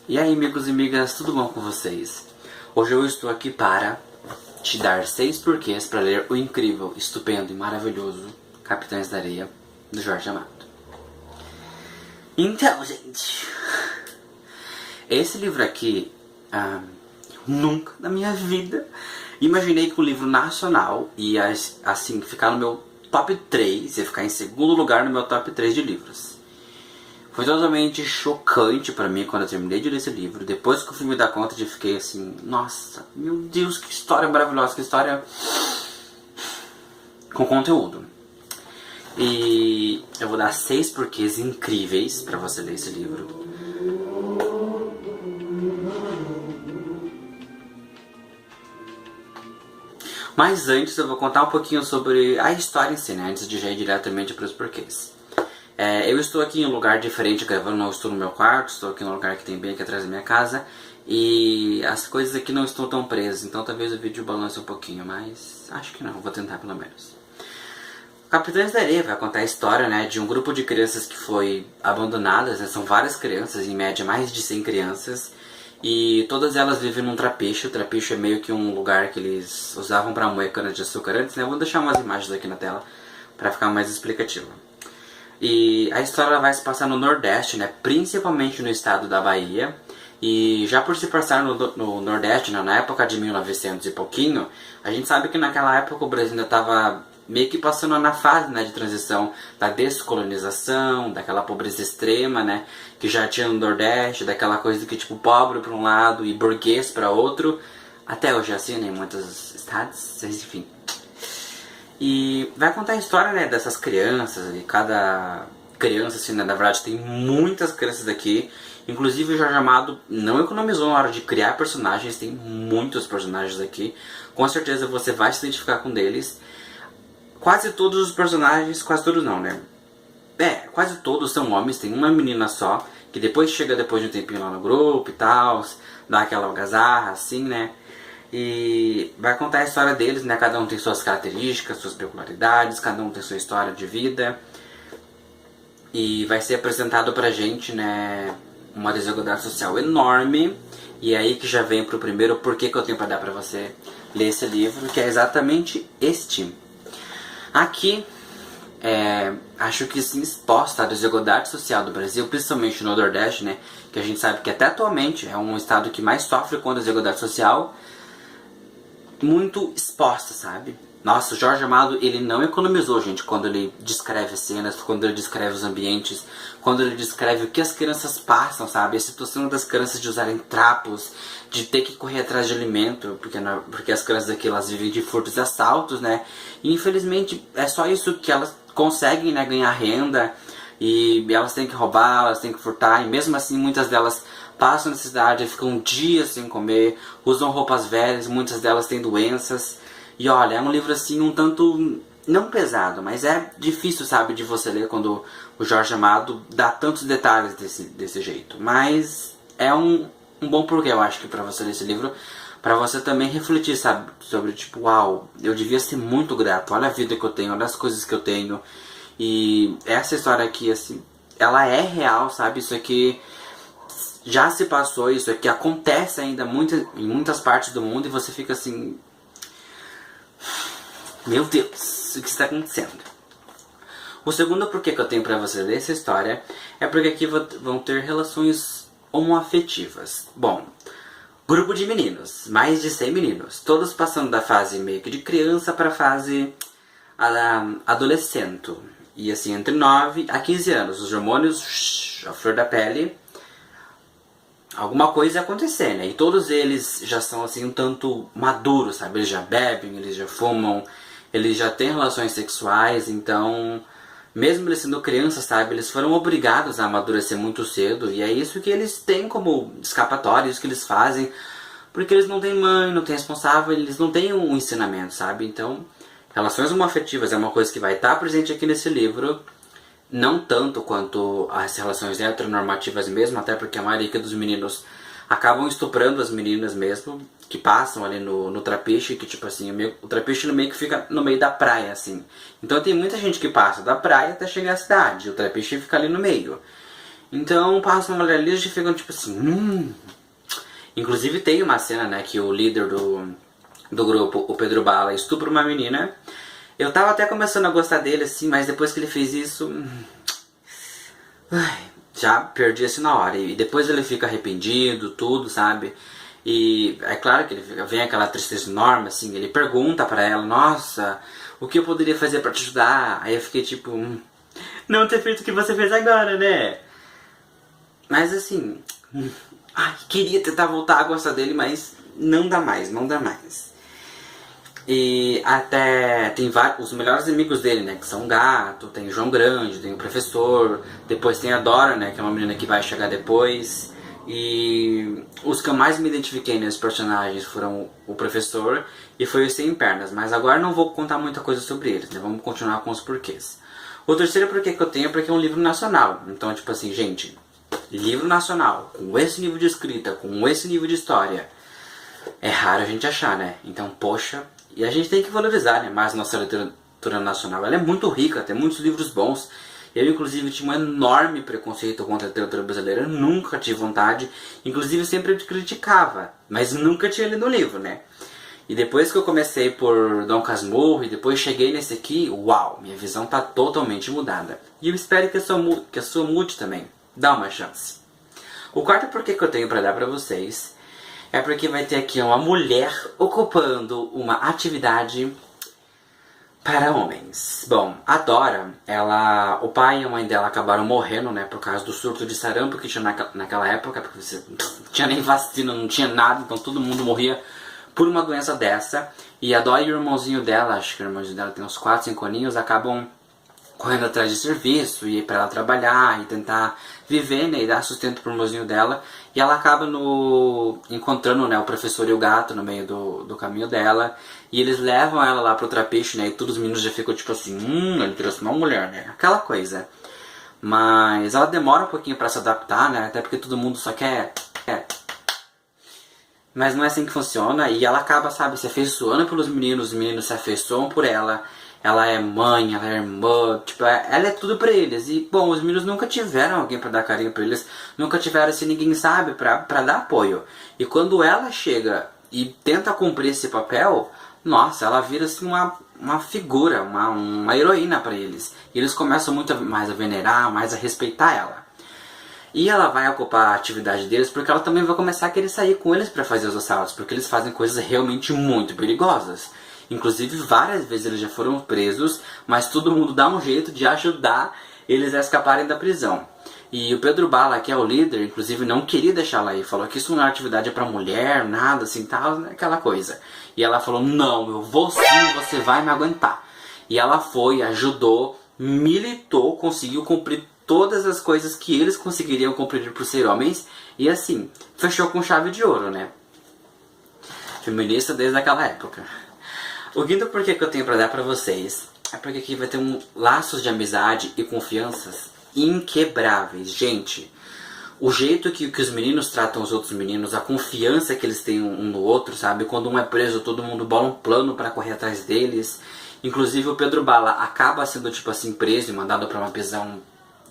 E aí, amigos e amigas, tudo bom com vocês? Hoje eu estou aqui para te dar 6 porquês para ler o incrível, estupendo e maravilhoso Capitães da Areia, do Jorge Amado. Então, gente, esse livro aqui, nunca na minha vida imaginei que um livro nacional ia, assim, ficar no meu top 3, ia ficar em segundo lugar no meu top 3 de livros. Foi totalmente chocante pra mim quando eu terminei de ler esse livro. Depois que eu fui me dar conta, eu fiquei assim, nossa, meu Deus, que história maravilhosa, que história com conteúdo. E eu vou dar 6 porquês incríveis pra você ler esse livro. Mas antes eu vou contar um pouquinho sobre a história em si, né? Antes de já ir diretamente para os porquês. Eu estou aqui em um lugar diferente gravando, não estou no meu quarto, estou aqui num lugar que tem bem aqui atrás da minha casa. E as coisas aqui não estão tão presas, então talvez o vídeo balance um pouquinho, mas acho que não, vou tentar pelo menos. Capitães da Areia vai contar a história, né, de um grupo de crianças que foi abandonadas, né, são várias crianças, em média mais de 100 crianças. E todas elas vivem num trapiche. O trapiche é meio que um lugar que eles usavam para moer cana de açúcar antes, né? Eu vou deixar umas imagens aqui na tela para ficar mais explicativo. E a história vai se passar no Nordeste, né? Principalmente no estado da Bahia. E já por se passar no Nordeste, né? Na época de 1900 e pouquinho, a gente sabe que naquela época o Brasil ainda estava meio que passando na fase, né, de transição da descolonização, daquela pobreza extrema, né, que já tinha no Nordeste, daquela coisa que tipo pobre para um lado e burguês para outro, até hoje é assim, né, em muitos estados, enfim. E vai contar a história, né, dessas crianças, e cada criança, assim, né, na verdade tem muitas crianças aqui, inclusive o Jorge Amado não economizou na hora de criar personagens, tem muitos personagens aqui, com certeza você vai se identificar com um deles. Quase todos os personagens, quase todos não, né? Quase todos são homens, tem uma menina só, que depois chega depois de um tempinho lá no grupo e tal, dá aquela algazarra, assim, né? E vai contar a história deles, né? Cada um tem suas características, suas peculiaridades, cada um tem sua história de vida. E vai ser apresentado pra gente, né, uma desigualdade social enorme. E aí que já vem pro primeiro porquê que eu tenho pra dar pra você ler esse livro, que é exatamente este. Aqui, acho que sim, exposta a desigualdade social do Brasil, principalmente no Nordeste, né? Que a gente sabe que até atualmente é um estado que mais sofre com a desigualdade social, muito exposta, sabe? Nossa, o Jorge Amado, ele não economizou, gente, quando ele descreve cenas, quando ele descreve os ambientes, quando ele descreve o que as crianças passam, sabe? A situação das crianças de usarem trapos, de ter que correr atrás de alimento, porque as crianças aqui, elas vivem de furtos e assaltos, né? E infelizmente é só isso que elas conseguem, né, ganhar renda, e elas têm que roubar, elas têm que furtar, e mesmo assim muitas delas passam necessidade, ficam dias sem comer, usam roupas velhas, muitas delas têm doenças. E olha, é um livro assim um tanto, não pesado, mas é difícil, sabe, de você ler quando o Jorge Amado dá tantos detalhes desse jeito. Mas é um bom porquê, eu acho, que pra você ler esse livro, pra você também refletir, sabe, sobre tipo, uau, eu devia ser muito grato, olha a vida que eu tenho, olha as coisas que eu tenho. E essa história aqui, assim, ela é real, sabe, isso aqui já se passou, isso aqui acontece ainda em muitas partes do mundo, e você fica assim, meu Deus, o que está acontecendo? O segundo porquê que eu tenho pra você ler essa história é porque aqui vão ter relações homoafetivas. Bom, grupo de meninos, mais de 100 meninos, todos passando da fase meio que de criança para a fase adolescente. E assim, entre 9 a 15 anos, os hormônios, a flor da pele, alguma coisa ia acontecer, né? E todos eles já são assim um tanto maduros, sabe? Eles já bebem, eles já fumam, eles já têm relações sexuais, então, mesmo eles sendo crianças, sabe? Eles foram obrigados a amadurecer muito cedo, e é isso que eles têm como escapatória, isso que eles fazem, porque eles não têm mãe, não têm responsável, eles não têm um ensinamento, sabe? Então, relações homoafetivas é uma coisa que vai estar presente aqui nesse livro, não tanto quanto as relações heteronormativas mesmo, até porque a maioria dos meninos acabam estuprando as meninas mesmo, que passam ali no trapiche, que tipo assim, o trapiche meio que fica no meio da praia, assim. Então tem muita gente que passa da praia até chegar à cidade, o trapiche fica ali no meio. Então passa uma mulher ali e ficam tipo assim. Inclusive tem uma cena, né, que o líder do grupo, o Pedro Bala, estupra uma menina. Eu tava até começando a gostar dele, assim, mas depois que ele fez isso... Ai, já perdi assim na hora. E depois ele fica arrependido, tudo, sabe? E é claro que vem aquela tristeza enorme, assim, ele pergunta pra ela, nossa, o que eu poderia fazer pra te ajudar? Aí eu fiquei tipo, não ter feito o que você fez agora, né? Mas assim, ai, queria tentar voltar a gostar dele, mas não dá mais, não dá mais. E até tem vários, os melhores amigos dele, né, que são o Gato, tem o João Grande, tem o Professor, depois tem a Dora, né, que é uma menina que vai chegar depois. E os que eu mais me identifiquei nesses personagens foram o Professor e foi o Sem Pernas, mas agora não vou contar muita coisa sobre eles, né, vamos continuar com os porquês. O terceiro porquê que eu tenho é porque é um livro nacional, então tipo assim, gente, livro nacional, com esse nível de escrita, com esse nível de história, é raro a gente achar, né, então poxa... E a gente tem que valorizar, né, mais nossa literatura nacional. Ela é muito rica, tem muitos livros bons. Eu, inclusive, tinha um enorme preconceito contra a literatura brasileira. Eu nunca tive vontade. Inclusive, sempre criticava. Mas nunca tinha lido um livro, né? E depois que eu comecei por Dom Casmurro e depois cheguei nesse aqui, uau, minha visão tá totalmente mudada. E eu espero que a sua mude também. Dá uma chance. O quarto porquê que eu tenho pra dar pra vocês... é porque vai ter aqui uma mulher ocupando uma atividade para homens. Bom, a Dora, o pai e a mãe dela acabaram morrendo, né, por causa do surto de sarampo que tinha naquela época, porque você não tinha nem vacina, não tinha nada, então todo mundo morria por uma doença dessa. E a Dora e o irmãozinho dela, acho que o irmãozinho dela tem uns 4, 5 aninhos, acabam correndo atrás de serviço e para ela trabalhar e tentar viver, né, e dar sustento pro irmãozinho dela. E ela acaba encontrando, né, o Professor e o Gato no meio do caminho dela. E eles levam ela lá pro trapiche, né, e todos os meninos já ficam tipo assim, ele trouxe uma mulher, né, aquela coisa. Mas ela demora um pouquinho para se adaptar, né, até porque todo mundo só quer. Mas não é assim que funciona, e ela acaba, sabe, se afeiçoando pelos meninos, os meninos se afeiçoam por ela. Ela é mãe, ela é irmã, tipo, ela é tudo pra eles. E, bom, os meninos nunca tiveram alguém pra dar carinho pra eles, nunca tiveram, assim, ninguém sabe, pra dar apoio. E quando ela chega e tenta cumprir esse papel, nossa, ela vira, assim, uma figura, uma heroína pra eles. E eles começam muito mais a venerar, mais a respeitar ela. E ela vai ocupar a atividade deles porque ela também vai começar a querer sair com eles pra fazer os assaltos, porque eles fazem coisas realmente muito perigosas. Inclusive, várias vezes eles já foram presos, mas todo mundo dá um jeito de ajudar eles a escaparem da prisão. E o Pedro Bala, que é o líder, inclusive não queria deixar ela ir. Falou que isso não é atividade para mulher, nada assim, tal, aquela coisa. E ela falou, não, eu vou sim, você vai me aguentar. E ela foi, ajudou, militou, conseguiu cumprir todas as coisas que eles conseguiriam cumprir por ser homens. E assim, fechou com chave de ouro, né? Feminista desde aquela época. O quinto porquê que eu tenho pra dar pra vocês é porque aqui vai ter laços de amizade e confianças inquebráveis. Gente, o jeito que os meninos tratam os outros meninos, a confiança que eles têm um no outro, sabe? Quando um é preso, todo mundo bola um plano pra correr atrás deles. Inclusive o Pedro Bala acaba sendo, tipo assim, preso e mandado pra uma prisão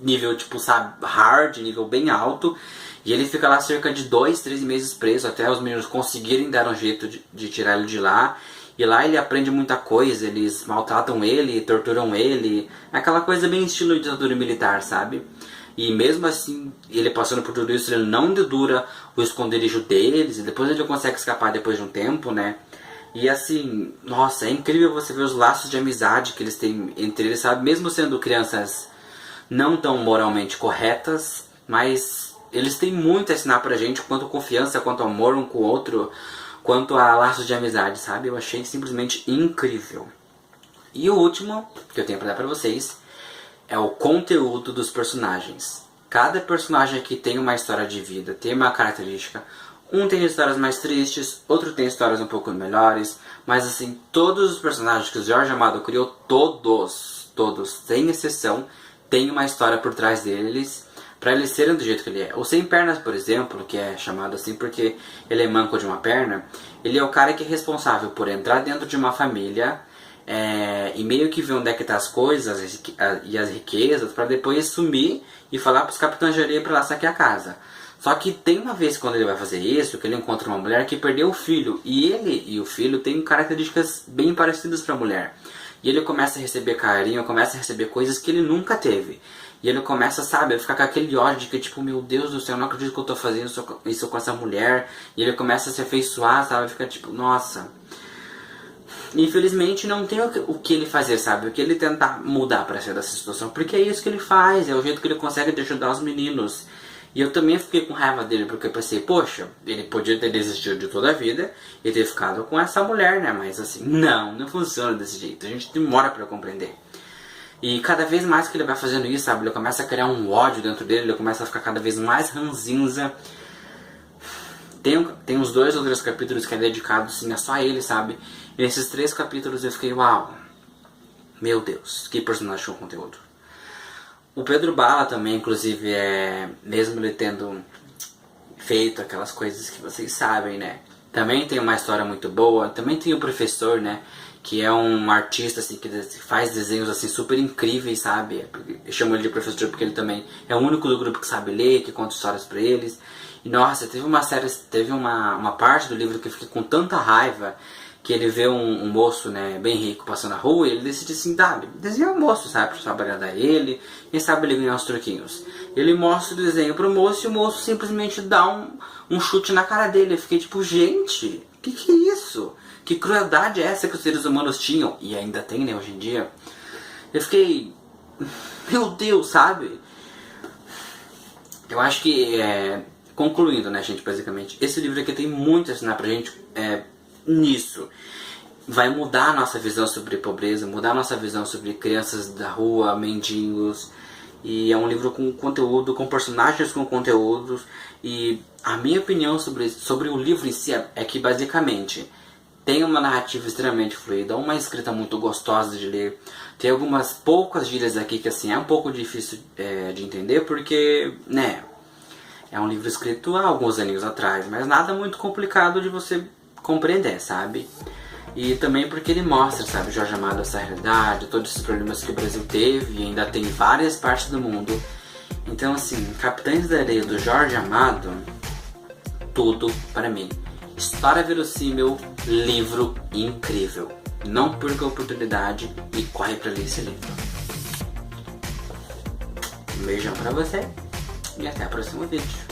nível, tipo, sabe, hard, nível bem alto. E ele fica lá cerca de 2, 3 meses preso, até os meninos conseguirem dar um jeito de tirar ele de lá. E lá ele aprende muita coisa, eles maltratam ele, torturam ele, aquela coisa bem estilo ditadura militar, sabe? E mesmo assim, ele passando por tudo isso, ele não dedura o esconderijo deles, e depois ele consegue escapar depois de um tempo, né? E assim, nossa, é incrível você ver os laços de amizade que eles têm entre eles, sabe? Mesmo sendo crianças não tão moralmente corretas, mas eles têm muito a ensinar pra gente, quanto confiança, quanto amor um com o outro, quanto a laços de amizade, sabe? Eu achei simplesmente incrível. E o último que eu tenho pra dar pra vocês é o conteúdo dos personagens. Cada personagem aqui tem uma história de vida, tem uma característica. Um tem histórias mais tristes, outro tem histórias um pouco melhores, mas assim, todos os personagens que o Jorge Amado criou, todos, sem exceção, tem uma história por trás deles, pra eles serem do jeito que ele é. O Sem Pernas, por exemplo, que é chamado assim porque ele é manco de uma perna, ele é o cara que é responsável por entrar dentro de uma família, e meio que ver onde é que tá as coisas e as riquezas para depois sumir e falar pros capitães de areia pra lá saquear a casa. Só que tem uma vez quando ele vai fazer isso, que ele encontra uma mulher que perdeu o filho. E ele e o filho têm características bem parecidas pra mulher. E ele começa a receber carinho, começa a receber coisas que ele nunca teve. E ele começa, sabe, a ficar com aquele ódio de que, tipo, meu Deus do céu, eu não acredito que eu tô fazendo isso com essa mulher. E ele começa a se afeiçoar, sabe, fica tipo, nossa. Infelizmente não tem o que ele fazer, sabe, o que ele tentar mudar pra sair dessa situação. Porque é isso que ele faz, é o jeito que ele consegue de ajudar os meninos. E eu também fiquei com raiva dele, porque eu pensei, poxa, ele podia ter desistido de toda a vida e ter ficado com essa mulher, né? Mas assim, não funciona desse jeito. A gente demora pra compreender. E cada vez mais que ele vai fazendo isso, sabe? Ele começa a criar um ódio dentro dele, ele começa a ficar cada vez mais ranzinza. Tem uns 2 ou 3 capítulos que é dedicado, assim, a só ele, sabe? E nesses 3 capítulos eu fiquei, uau, meu Deus, que personagem com conteúdo. O Pedro Bala também, inclusive, mesmo ele tendo feito aquelas coisas que vocês sabem, né? Também tem uma história muito boa. Também tem o professor, né? Que é um artista, assim, que faz desenhos, assim, super incríveis, sabe? Eu chamo ele de professor porque ele também é o único do grupo que sabe ler, que conta histórias pra eles. E, nossa, teve uma parte do livro que eu fiquei com tanta raiva, que ele vê um moço, né, bem rico passando na rua e ele decide assim, desenha um moço, sabe, pra agradar ele, quem sabe ele ganhar uns troquinhos. Ele mostra o desenho pro moço e o moço simplesmente dá um chute na cara dele. Eu fiquei tipo, gente, que é isso? Que crueldade é essa que os seres humanos tinham? E ainda tem, né, hoje em dia. Eu fiquei, meu Deus, sabe? Eu acho que, concluindo, né, gente, basicamente, esse livro aqui tem muito a ensinar pra gente, nisso. Vai mudar a nossa visão sobre pobreza, mudar a nossa visão sobre crianças da rua, mendigos. E é um livro com conteúdo, com personagens com conteúdos. E a minha opinião sobre o livro em si é que basicamente tem uma narrativa extremamente fluida, uma escrita muito gostosa de ler. Tem algumas poucas gírias aqui que assim é um pouco difícil de entender porque, né, é um livro escrito há alguns aninhos atrás, mas nada muito complicado de você compreender, sabe? E também porque ele mostra, sabe, Jorge Amado, essa realidade, todos esses problemas que o Brasil teve e ainda tem em várias partes do mundo. Então, assim, Capitães da Areia do Jorge Amado, tudo para mim. História verossímil, livro incrível. Não perca a oportunidade e corre pra ler esse livro. Um beijão pra você e até o próximo vídeo.